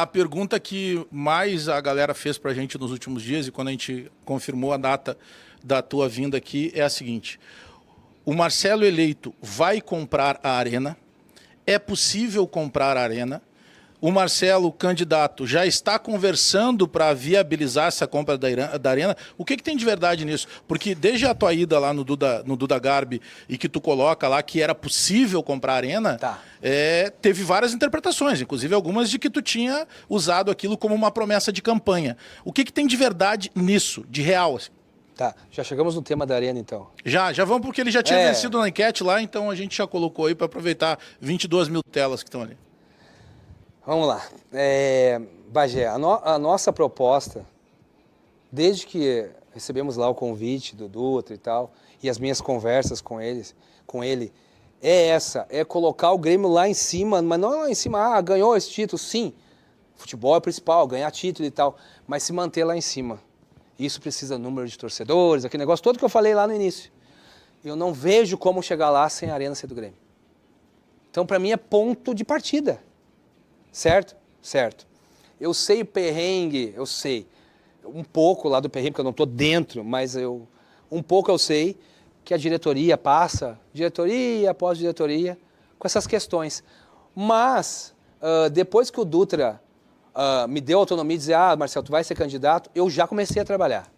A pergunta que mais a galera fez pra gente nos últimos dias e quando a gente confirmou a data da tua vinda aqui é a seguinte: o Marcelo eleito vai comprar a Arena? É possível comprar a Arena? O Marcelo, candidato, já está conversando para viabilizar essa compra da Arena. O que tem de verdade nisso? Porque desde a tua ida lá no Duda Garbi e que tu coloca lá que era possível comprar a Arena, teve várias interpretações, inclusive algumas de que tu tinha usado aquilo como uma promessa de campanha. O que tem de verdade nisso, de real? Assim? Tá, já chegamos no tema da Arena, então. Já vamos, porque ele já tinha vencido na enquete lá, então a gente já colocou aí para aproveitar 22 mil telas que estão ali. Vamos lá. Bagé, a nossa proposta, desde que recebemos lá o convite do Dutra e tal, e as minhas conversas com ele, é colocar o Grêmio lá em cima, mas não lá em cima, ganhou esse título, sim, futebol é principal, ganhar título e tal, mas se manter lá em cima. Isso precisa número de torcedores, aquele negócio todo que eu falei lá no início. Eu não vejo como chegar lá sem a Arena ser do Grêmio. Então, para mim, é ponto de partida. Certo? Certo. Eu sei o perrengue, eu sei. Um pouco lá do perrengue, porque eu não estou dentro, mas um pouco eu sei que a diretoria passa, diretoria após diretoria, com essas questões. Mas, depois que o Dutra me deu autonomia e dizer, Marcelo, tu vai ser candidato, eu já comecei a trabalhar.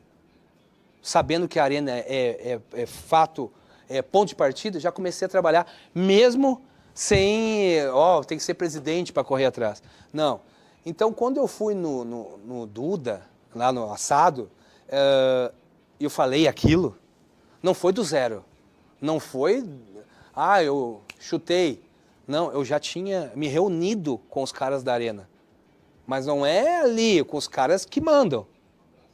Sabendo que a Arena é fato, é ponto de partida, já comecei a trabalhar, mesmo sem, tem que ser presidente para correr atrás. Não. Então, quando eu fui no Duda, lá no assado, eu falei aquilo, não foi do zero. Não foi, eu chutei. Não, eu já tinha me reunido com os caras da Arena. Mas não é ali, com os caras que mandam.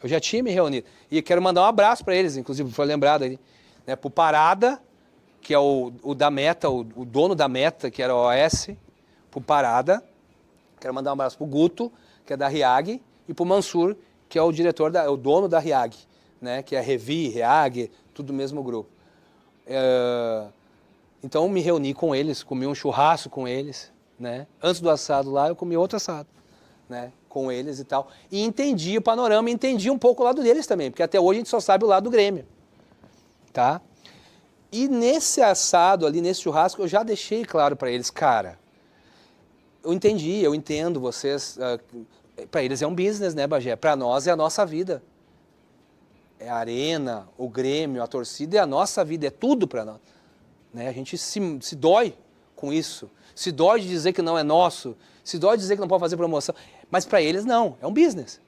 Eu já tinha me reunido. E quero mandar um abraço para eles, inclusive, foi lembrado ali, né, pro Parada, que é o da Meta, o dono da Meta, que era o OS, pro Parada. Quero mandar um abraço pro Guto, que é da RIAG, e pro Mansur, que é o diretor, o dono da RIAG, né, que é Revi, RIAG, tudo do mesmo grupo. Então, me reuni com eles, comi um churrasco com eles, né. Antes do assado lá, eu comi outro assado, né, com eles e tal. E entendi o panorama, entendi um pouco o lado deles também, porque até hoje a gente só sabe o lado do Grêmio, tá? E nesse assado ali, nesse churrasco, eu já deixei claro para eles, cara, eu entendo vocês, para eles é um business, né, Bagé? Para nós é a nossa vida. É a Arena, o Grêmio, a torcida é a nossa vida, é tudo para nós. Né? A gente se dói com isso, se dói de dizer que não é nosso, se dói de dizer que não pode fazer promoção, mas para eles não, é um business.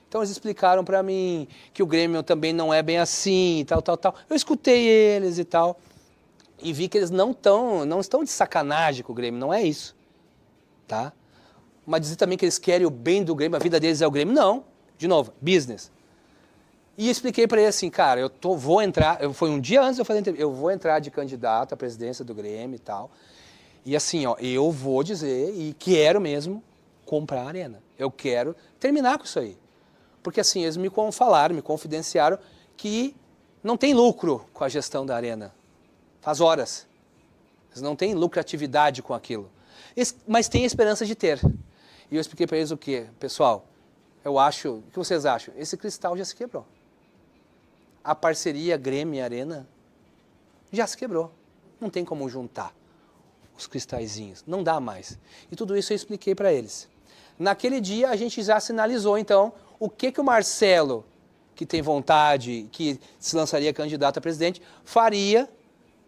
Então eles explicaram para mim que o Grêmio também não é bem assim, tal. Eu escutei eles e tal, e vi que eles não estão de sacanagem com o Grêmio, não é isso, tá? Mas dizer também que eles querem o bem do Grêmio, a vida deles é o Grêmio, não. De novo, business. E expliquei para eles assim, cara, vou entrar, foi um dia antes de eu fazer a entrevista, eu vou entrar de candidato à presidência do Grêmio e tal, e assim, eu vou dizer, e quero mesmo comprar a Arena. Eu quero terminar com isso aí. Porque assim, eles me falaram, me confidenciaram que não tem lucro com a gestão da Arena. Faz horas. Eles não têm lucratividade com aquilo. Mas tem esperança de ter. E eu expliquei para eles o quê? Pessoal, eu acho... O que vocês acham? Esse cristal já se quebrou. A parceria Grêmio e Arena já se quebrou. Não tem como juntar os cristalzinhos. Não dá mais. E tudo isso eu expliquei para eles. Naquele dia a gente já sinalizou, então, o que o Marcelo, que tem vontade, que se lançaria candidato a presidente, faria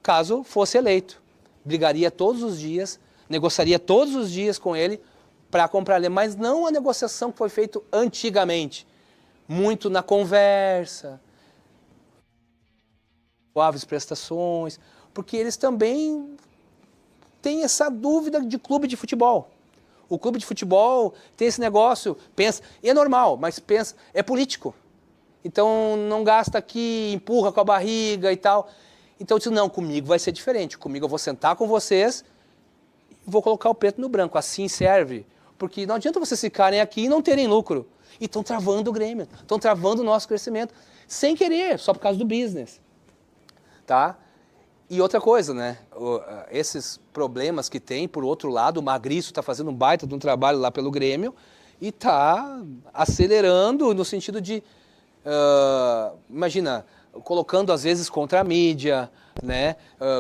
caso fosse eleito. Brigaria todos os dias, negociaria todos os dias com ele para comprar ele, mas não a negociação que foi feita antigamente, muito na conversa, suaves prestações, porque eles também têm essa dúvida de clube de futebol. O clube de futebol tem esse negócio, pensa, e é normal, mas pensa, é político. Então não gasta aqui, empurra com a barriga e tal. Então eu disse, não, comigo vai ser diferente. Comigo eu vou sentar com vocês e vou colocar o preto no branco. Assim serve. Porque não adianta vocês ficarem aqui e não terem lucro. E estão travando o Grêmio, estão travando o nosso crescimento. Sem querer, só por causa do business. Tá? E outra coisa, né? Esses problemas que tem, por outro lado, o Magriço está fazendo um baita de um trabalho lá pelo Grêmio e está acelerando no sentido de, imagina, colocando às vezes contra a mídia, né?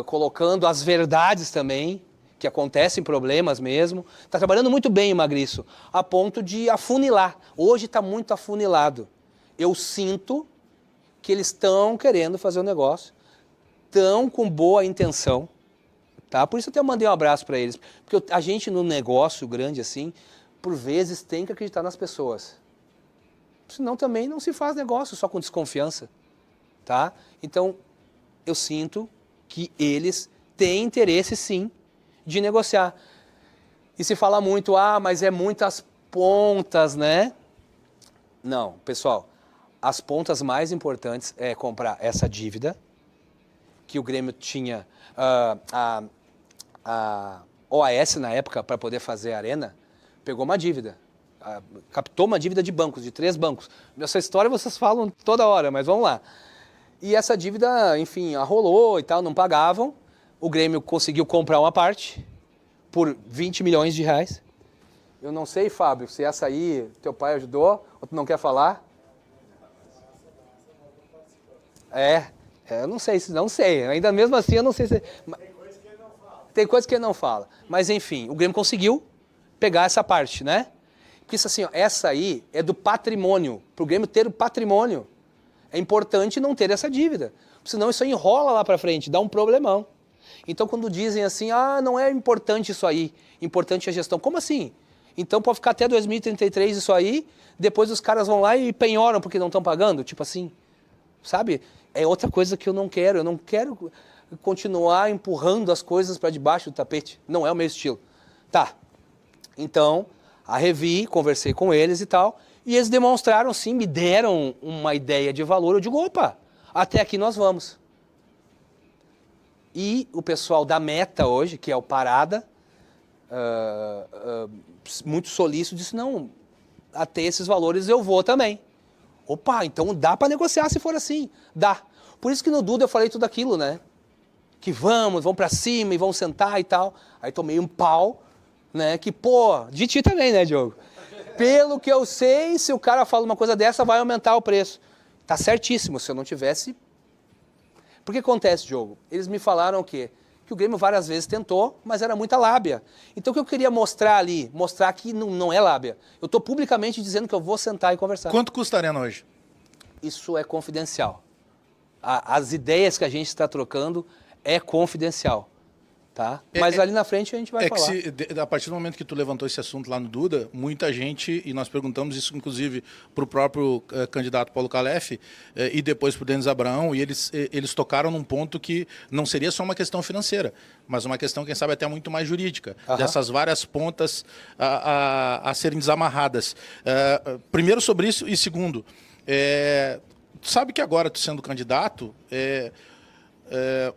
Colocando as verdades também, que acontecem problemas mesmo. Está trabalhando muito bem o Magriço, a ponto de afunilar. Hoje está muito afunilado. Eu sinto que eles estão querendo fazer o negócio, estão com boa intenção, tá? Por isso até eu mandei um abraço para eles. Porque a gente no negócio grande assim, por vezes tem que acreditar nas pessoas. Senão também não se faz negócio só com desconfiança, tá? Então, eu sinto que eles têm interesse sim de negociar. E se fala muito, mas é muitas pontas, né? Não, pessoal, as pontas mais importantes é comprar essa dívida, que o Grêmio tinha a OAS na época para poder fazer a arena, pegou uma dívida, captou uma dívida de bancos, de 3 bancos. Essa história vocês falam toda hora, mas vamos lá. E essa dívida, enfim, arrolou e tal, não pagavam. O Grêmio conseguiu comprar uma parte por 20 milhões de reais. Eu não sei, Fábio, se essa aí teu pai ajudou ou tu não quer falar? Eu não sei. Ainda mesmo assim, eu não sei se... Tem coisa que ele não fala. Mas, enfim, o Grêmio conseguiu pegar essa parte, né? Porque isso assim, essa aí é do patrimônio. Para o Grêmio ter o patrimônio, é importante não ter essa dívida. Senão isso aí enrola lá para frente, dá um problemão. Então, quando dizem assim, não é importante isso aí, importante a gestão. Como assim? Então, pode ficar até 2033 isso aí, depois os caras vão lá e penhoram porque não estão pagando? Tipo assim, sabe? É outra coisa que eu não quero continuar empurrando as coisas para debaixo do tapete. Não é o meu estilo. Tá. Então, revi, conversei com eles e tal, e eles demonstraram sim, me deram uma ideia de valor. Eu digo, opa, até aqui nós vamos. E o pessoal da Meta hoje, que é o Parada, muito solícito, disse, não, até esses valores eu vou também. Opa, então dá para negociar se for assim. Dá. Por isso que no Duda eu falei tudo aquilo, né? Que vamos para cima e vamos sentar e tal. Aí tomei um pau, né? Que, de ti também, né, Diogo? Pelo que eu sei, se o cara fala uma coisa dessa, vai aumentar o preço. Tá certíssimo, se eu não tivesse... Porque acontece, Diogo? Eles me falaram o quê? Que o Grêmio várias vezes tentou, mas era muita lábia. Então o que eu queria mostrar ali? Mostrar que não é lábia. Eu estou publicamente dizendo que eu vou sentar e conversar. Quanto custa a arena hoje? Isso é confidencial. As ideias que a gente está trocando é confidencial. Tá? Mas ali na frente a gente vai falar. A partir do momento que tu levantou esse assunto lá no Duda, muita gente, e nós perguntamos isso inclusive para o próprio candidato Paulo Calef e depois para o Denis Abraão, e eles tocaram num ponto que não seria só uma questão financeira, mas uma questão, quem sabe, até muito mais jurídica, dessas várias pontas a serem desamarradas. Primeiro sobre isso, e segundo, tu sabe que agora, tu sendo candidato,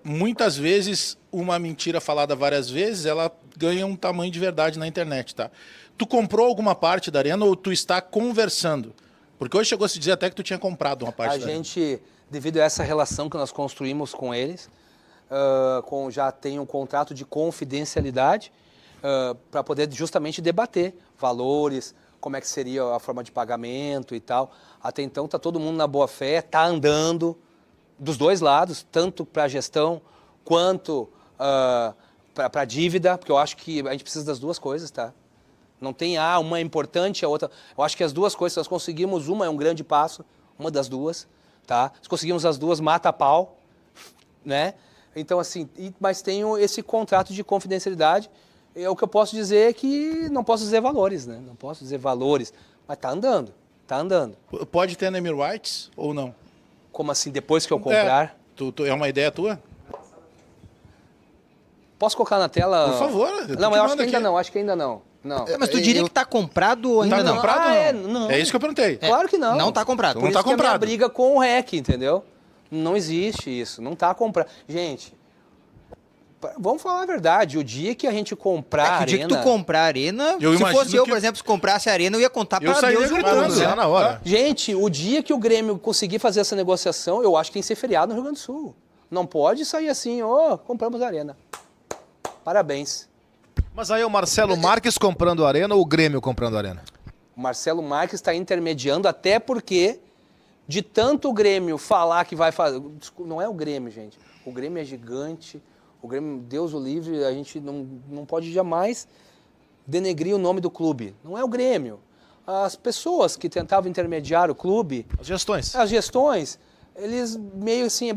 muitas vezes uma mentira falada várias vezes, ela ganha um tamanho de verdade na internet, tá? Tu comprou alguma parte da arena ou tu está conversando? Porque hoje chegou a se dizer até que tu tinha comprado uma parte da arena. A gente, devido a essa relação que nós construímos com eles, já tem um contrato de confidencialidade para poder justamente debater valores, como é que seria a forma de pagamento e tal. Até então está todo mundo na boa fé, está andando dos dois lados, tanto para a gestão quanto para a dívida, porque eu acho que a gente precisa das duas coisas, tá? Não tem uma é importante, a outra... Eu acho que as duas coisas, se nós conseguimos uma, é um grande passo, uma das duas, tá? Se conseguimos as duas, mata a pau, né? Então, assim, mas tenho esse contrato de confidencialidade. O que eu posso dizer é que não posso dizer valores, né? Não posso dizer valores, mas tá andando, tá andando. Pode ter name rights ou não? Como assim, depois que eu comprar? É uma ideia tua? Posso colocar na tela? Por favor. Não, mas eu acho que ainda não, acho que ainda não. Não. Mas tu diria que tá comprado ou ainda não? Tá comprado não? Não. É isso que eu perguntei. Claro que não. Não tá comprado. Por isso que a minha briga com o REC, entendeu? Não existe isso, não tá comprado. Gente, vamos falar a verdade, o dia que a gente comprar a arena... O dia que tu comprar a arena, se fosse eu, por exemplo, se comprasse a arena, eu ia contar para Deus e o mundo. Na hora. Gente, o dia que o Grêmio conseguir fazer essa negociação, eu acho que tem que ser feriado no Rio Grande do Sul. Não pode sair assim, compramos a Arena. Parabéns. Mas aí é o Marcelo Marques comprando a Arena ou o Grêmio comprando a Arena? O Marcelo Marques está intermediando, até porque de tanto o Grêmio falar que vai fazer... Não é o Grêmio, gente. O Grêmio é gigante. O Grêmio, Deus o livre, a gente não pode jamais denegrir o nome do clube. Não é o Grêmio. As pessoas que tentavam intermediar o clube... As gestões, eles meio assim,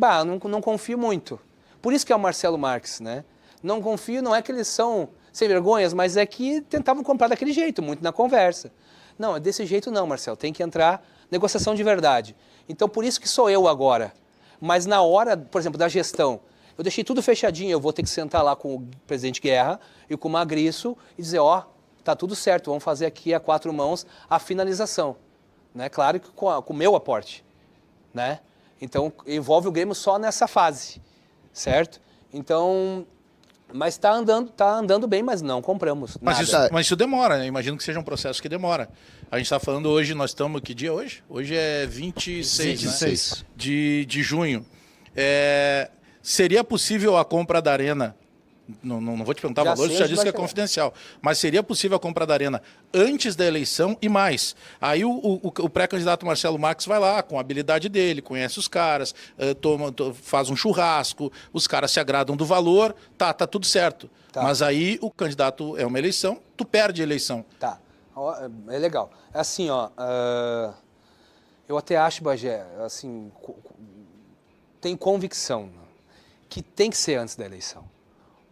não confio muito. Por isso que é o Marcelo Marques, né? Não confio, não é que eles são sem vergonhas, mas é que tentavam comprar daquele jeito, muito na conversa. Não, é desse jeito não, Marcelo, tem que entrar negociação de verdade. Então, por isso que sou eu agora. Mas na hora, por exemplo, da gestão, eu deixei tudo fechadinho, eu vou ter que sentar lá com o presidente Guerra e com o Magriço e dizer, tá tudo certo, vamos fazer aqui a 4 mãos a finalização. Né? Claro que com o meu aporte. Né? Então, envolve o Grêmio só nessa fase, certo? Então, mas tá andando bem, mas não compramos nada. Mas isso demora, né? Imagino que seja um processo que demora. A gente está falando hoje, nós estamos, que dia hoje? Hoje é 26. Né? De junho. Seria possível a compra da Arena? Não vou te perguntar valores, você já disse que é confidencial. Mas seria possível a compra da Arena antes da eleição e mais. Aí o pré-candidato Marcelo Marques vai lá, com a habilidade dele, conhece os caras, faz um churrasco, os caras se agradam do valor, tá tudo certo. Tá. Mas aí o candidato é uma eleição, tu perde a eleição. Tá, é legal. É assim, eu até acho, Bagé, assim, tenho convicção que tem que ser antes da eleição.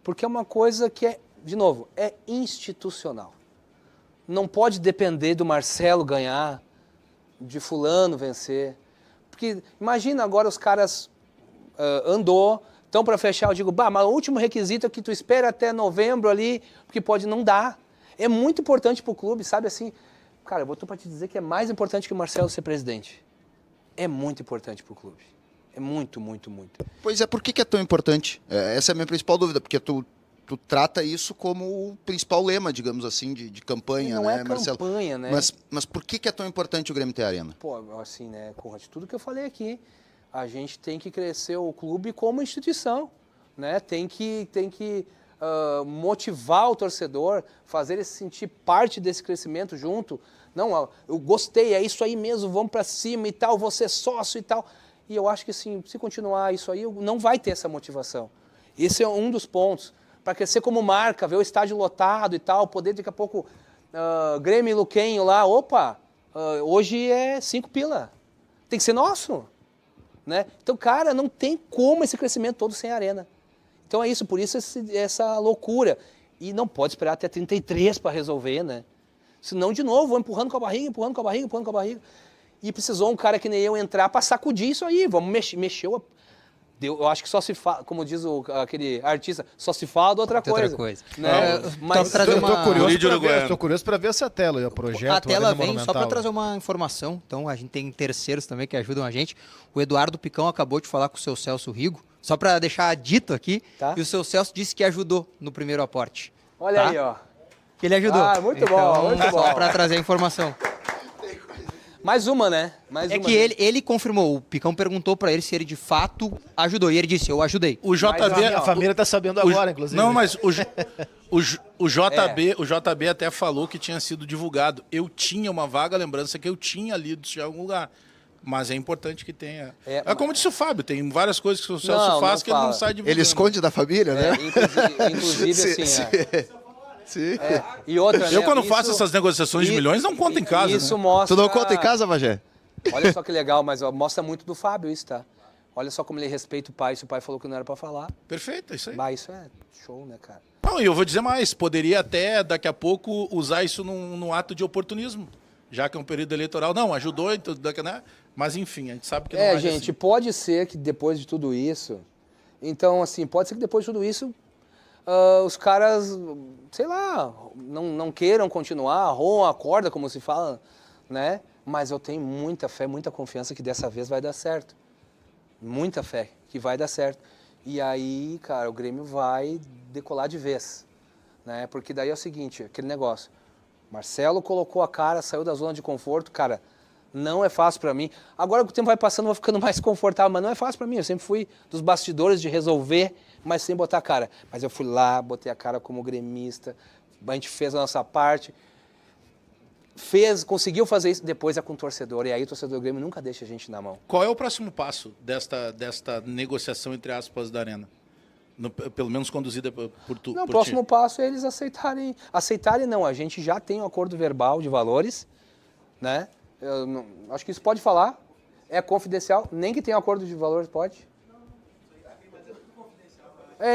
Porque é uma coisa que de novo, é institucional. Não pode depender do Marcelo ganhar, de fulano vencer. Porque imagina agora os caras estão para fechar, eu digo, mas o último requisito é que tu espera até novembro ali, porque não dar. É muito importante para o clube, sabe assim, cara, eu botou para te dizer que é mais importante que o Marcelo ser presidente. É muito importante para o clube. É muito, muito, muito. Pois é, por que é tão importante? Essa é a minha principal dúvida, porque tu trata isso como o principal lema, digamos assim, de campanha, não né, é Marcelo? Campanha, né? Mas por que é tão importante o Grêmio ter a Arena? Pô, assim, né, Conrad, tudo que eu falei aqui, a gente tem que crescer o clube como instituição, né? Tem que motivar o torcedor, fazer ele se sentir parte desse crescimento junto. Não, eu gostei, é isso aí mesmo, vamos para cima e tal, vou ser sócio e tal. E eu acho que assim, se continuar isso aí, não vai ter essa motivação. Esse é um dos pontos. Para crescer como marca, ver o estádio lotado e tal, poder daqui a pouco, Grêmio e Luquenho lá, hoje é 5 pila. Tem que ser nosso. Né? Então, cara, não tem como esse crescimento todo sem Arena. Então é isso, por isso essa loucura. E não pode esperar até 33 para resolver, né? Senão, de novo, vou empurrando com a barriga. E precisou um cara que nem eu entrar para sacudir isso aí. Vamos mexer. Eu acho que só se fala, como diz aquele artista, só se fala de outra coisa. Né? Mas tô curioso para ver essa tela e o projeto. A tela vem só para trazer uma informação. Então, a gente tem terceiros também que ajudam a gente. O Eduardo Picão acabou de falar com o seu Celso Rigo, só para deixar dito aqui. Tá. E o seu Celso disse que ajudou no primeiro aporte. Olha aí, ó. Que ele ajudou. Muito bom, muito bom. Só para trazer a informação. Mais uma, né? Ele confirmou, o Picão perguntou pra ele se ele de fato ajudou, e ele disse, eu ajudei. O JB, a família tá sabendo agora, inclusive. Não, mas o JB até falou que tinha sido divulgado. Eu tinha uma vaga lembrança que eu tinha lido isso em algum lugar. Mas é importante que tenha. Como disse o Fábio, tem várias coisas que o Celso faz que ele não sai divulgando. Ele esconde da família, né? Inclusive assim, Sim. E outra, eu, quando faço essas negociações de milhões, não conto em casa. Isso mostra... Tu não conta em casa, Bagé? Olha só que legal, mas mostra muito do Fábio isso, tá? Olha só como ele respeita o pai, se o pai falou que não era pra falar. Perfeito, é isso aí. Isso é show, né, cara? Não, e eu vou dizer mais, poderia até, daqui a pouco, usar isso num ato de oportunismo, já que é um período eleitoral. Não, ajudou, né? Mas enfim, a gente sabe que não é gente, assim. Pode ser que depois de tudo isso... Então, assim, pode ser que depois de tudo isso... os caras, sei lá, não queiram continuar, roam a corda, como se fala, né? Mas eu tenho muita fé, muita confiança que dessa vez vai dar certo. Muita fé que vai dar certo. E aí, cara, o Grêmio vai decolar de vez, né? Porque daí é o seguinte, aquele negócio, Marcelo colocou a cara, saiu da zona de conforto, cara, Não é fácil para mim. Agora que o tempo vai passando, eu vou ficando mais confortável, mas não é fácil para mim. Eu sempre fui dos bastidores de resolver, mas sem botar a cara. Mas eu fui lá, botei a cara como gremista, a gente fez a nossa parte, conseguiu fazer isso, depois é com o torcedor, e aí o torcedor do Grêmio nunca deixa a gente na mão. Qual é o próximo passo desta negociação, entre aspas, da Arena? Pelo menos conduzida por tu. Não, o próximo passo é eles aceitarem não, a gente já tem um acordo verbal de valores, né? Acho que isso pode falar, é confidencial, nem que tenha acordo de valores, pode?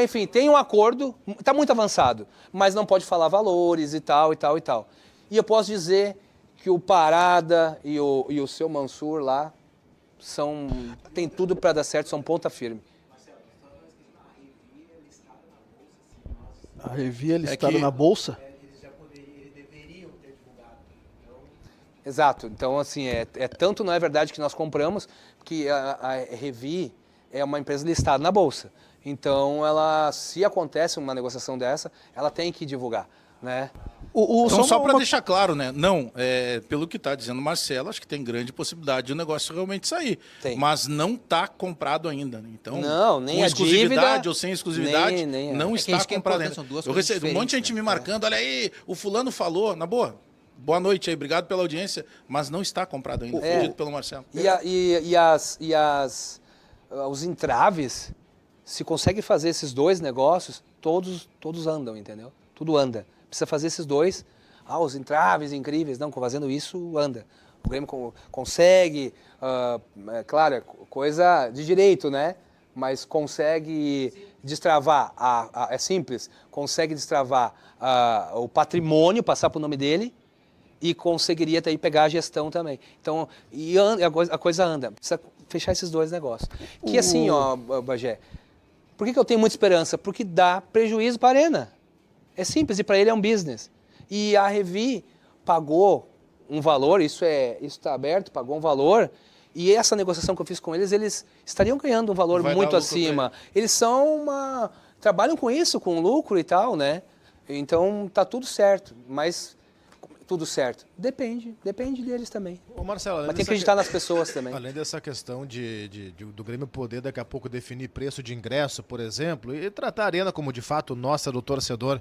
Enfim, tem um acordo, está muito avançado, mas não pode falar valores e tal, e tal, e tal. E eu posso dizer que o Parada e o seu Mansur lá tem tudo para dar certo, são ponta firme. A Revi é listada na Bolsa? Exato. Então, assim, tanto não é verdade que nós compramos, que a Revi é uma empresa listada na Bolsa. Então, se acontece uma negociação dessa, ela tem que divulgar, né? Então, só para deixar claro, né? Não, pelo que está dizendo o Marcelo, acho que tem grande possibilidade de o negócio realmente sair. Tem. Mas não está comprado ainda. Né? Então, não, nem com a exclusividade dívida, ou sem exclusividade, não está comprado ainda. Eu recebi um monte de gente me marcando, olha aí, o fulano falou, na boa. Boa noite aí, obrigado pela audiência, mas não está comprado ainda, foi dito pelo Marcelo. Os entraves, se consegue fazer esses dois negócios, todos andam, entendeu? Tudo anda. Precisa fazer esses dois. Os entraves incríveis. Não, fazendo isso, anda. O Grêmio consegue, claro, é coisa de direito, né? Mas consegue destravar, é simples, consegue destravar o patrimônio, passar para o nome dele, e conseguiria daí pegar a gestão também. Então, a coisa anda. Precisa fechar esses dois negócios. Que assim, Bagé, por que eu tenho muita esperança? Porque dá prejuízo para a Arena. É simples, e para ele é um business. E a Revi pagou um valor, isso está aberto, pagou um valor, e essa negociação que eu fiz com eles estariam ganhando um valor muito acima. Eles trabalham com isso, com lucro e tal, né? Então, tá tudo certo, mas tudo certo. Depende deles também. Ô Marcelo, mas tem que acreditar nas pessoas também. Além dessa questão do Grêmio poder daqui a pouco definir preço de ingresso, por exemplo, e tratar a Arena como de fato nossa do torcedor,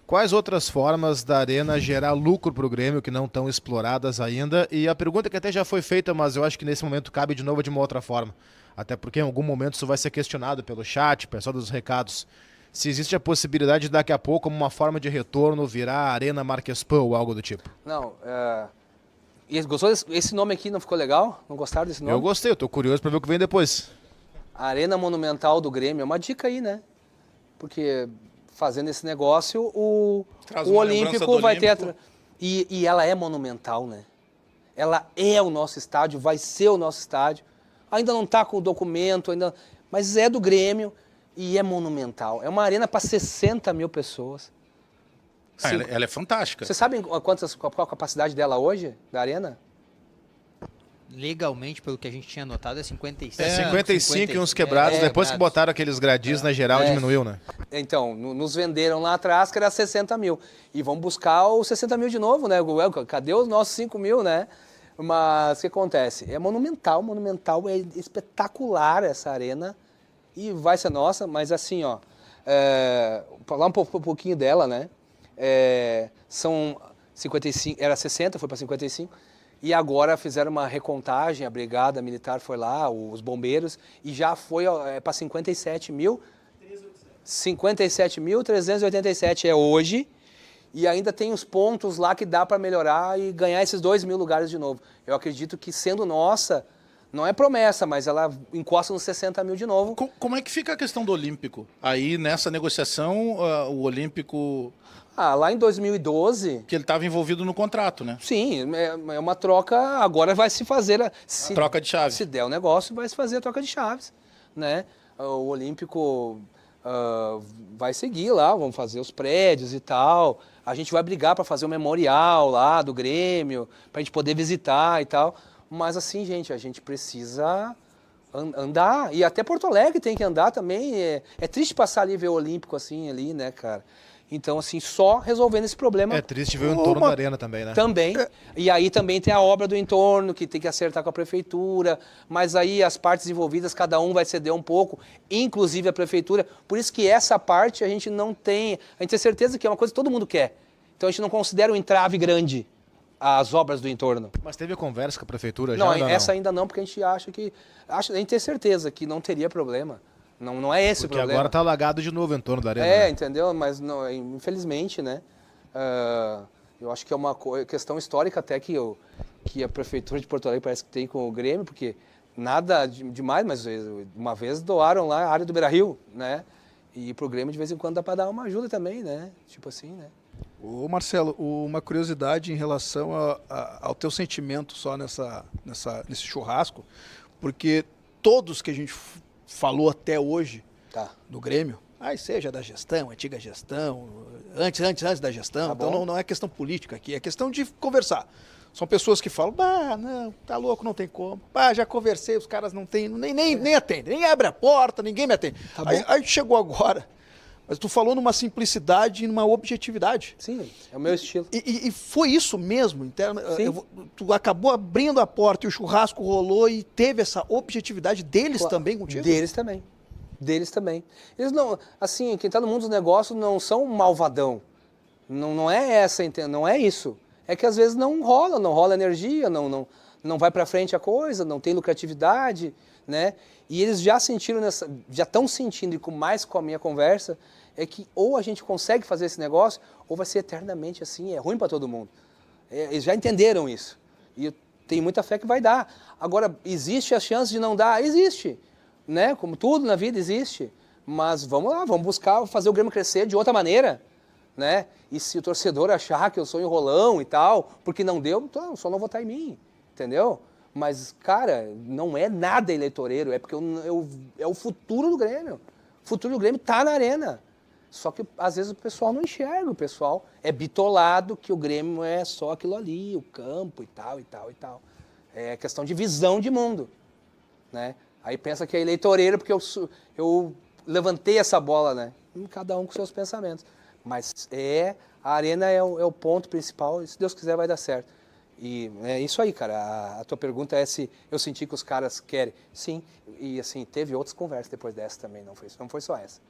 quais outras formas da Arena gerar lucro para o Grêmio que não estão exploradas ainda? E a pergunta que até já foi feita, mas eu acho que nesse momento cabe de novo de uma outra forma. Até porque em algum momento isso vai ser questionado pelo chat, pessoal dos recados. Se existe a possibilidade de daqui a pouco, como uma forma de retorno, virar Arena Marquespan ou algo do tipo. Não, gostou esse nome aqui, não ficou legal? Não gostaram desse nome? Eu gostei, eu tô curioso para ver o que vem depois. Arena Monumental do Grêmio, é uma dica aí, né? Porque fazendo esse negócio, o Olímpico vai ter... E ela é monumental, né? Ela é o nosso estádio, vai ser o nosso estádio. Ainda não está com o documento, mas é do Grêmio. E é monumental. É uma arena para 60 mil pessoas. Ela é fantástica. Vocês sabem qual a capacidade dela hoje, da arena? Legalmente, pelo que a gente tinha notado, é 55. 55 e uns quebrados. Depois que botaram aqueles gradis na geral, diminuiu, né? Então, nos venderam lá atrás que era 60 mil. E vamos buscar os 60 mil de novo, né? Cadê os nossos 5 mil, né? Mas o que acontece? É monumental, é espetacular essa arena. E vai ser nossa, mas assim, falar um pouquinho dela, né? São 55, era 60, foi para 55, e agora fizeram uma recontagem, a brigada militar foi lá, os bombeiros, e já foi para 57.387 é hoje, e ainda tem os pontos lá que dá para melhorar e ganhar esses 2 mil lugares de novo. Eu acredito que sendo nossa... Não é promessa, mas ela encosta nos 60 mil de novo. Como é que fica a questão do Olímpico? Aí, nessa negociação, o Olímpico... lá em 2012... Que ele estava envolvido no contrato, né? Sim, é uma troca... Agora vai se fazer... Troca de chaves. Se der o negócio, vai se fazer a troca de chaves, né? O Olímpico vai seguir lá, vamos fazer os prédios e tal. A gente vai brigar para fazer o memorial lá do Grêmio, para a gente poder visitar e tal... Mas assim, gente, a gente precisa andar. E até Porto Alegre tem que andar também. É triste passar ali e ver o Olímpico assim ali, né, cara? Então, assim, só resolvendo esse problema. É triste ver o entorno da arena também, né? Também. E aí também tem a obra do entorno, que tem que acertar com a prefeitura, mas aí as partes envolvidas, cada um vai ceder um pouco, inclusive a prefeitura. Por isso que essa parte a gente não tem... A gente tem certeza que é uma coisa que todo mundo quer. Então a gente não considera um entrave grande as obras do entorno. Mas teve conversa com a prefeitura Não, já? essa ainda não, porque a gente acha que... A gente tem certeza que não teria problema. Não é esse porque o problema. agora tá alagado de novo o entorno da arena. É, né? entendeu? Mas não, infelizmente, né? Eu acho que é uma questão histórica até que a prefeitura de Porto Alegre parece que tem com o Grêmio, porque nada demais, mas uma vez doaram lá a área do Beira-Rio, né? E pro Grêmio de vez em quando dá para dar uma ajuda também, né? Tipo assim, né? Ô Marcelo, uma curiosidade em relação ao teu sentimento só nesse churrasco, porque todos que a gente falou até hoje do Grêmio, seja da gestão, antiga gestão, antes da gestão, Tá então bom. não é questão política aqui, é questão de conversar. São pessoas que falam, não, tá louco, não tem como. Já conversei, os caras não tem, nem atendem, nem abre a porta, ninguém me atende. Tá Aí chegou agora, mas tu falou numa simplicidade e numa objetividade. Sim, é o meu estilo. E foi isso mesmo, interno. Sim. Tu acabou abrindo a porta e o churrasco rolou e teve essa objetividade deles também contigo? Deles também. Deles também. Eles não, assim, quem está no mundo dos negócios não são um malvadão. Não é essa, não é isso. É que às vezes não rola energia, não vai para frente a coisa, não tem lucratividade, né? E eles já sentiram já estão sentindo, e mais com a minha conversa, é que ou a gente consegue fazer esse negócio, ou vai ser eternamente assim, é ruim para todo mundo. Eles já entenderam isso. E eu tenho muita fé que vai dar. Agora, existe a chance de não dar? Existe. Né? Como tudo na vida existe. Mas vamos lá, vamos buscar fazer o Grêmio crescer de outra maneira. Né? E se o torcedor achar que eu sou enrolão e tal, porque não deu, então só não votar em mim. Entendeu? Mas, cara, não é nada eleitoreiro, é porque é o futuro do Grêmio. O futuro do Grêmio está na arena. Só que, às vezes, o pessoal não enxerga, o pessoal é bitolado que o Grêmio é só aquilo ali, o campo e tal, e tal, e tal. É questão de visão de mundo, né? Aí pensa que é eleitoreiro porque eu levantei essa bola, né? Cada um com seus pensamentos. Mas a arena é o ponto principal e, se Deus quiser, vai dar certo. E é isso aí, cara. A tua pergunta é se eu senti que os caras querem. Sim, e assim, teve outras conversas depois dessa também, não foi só essa.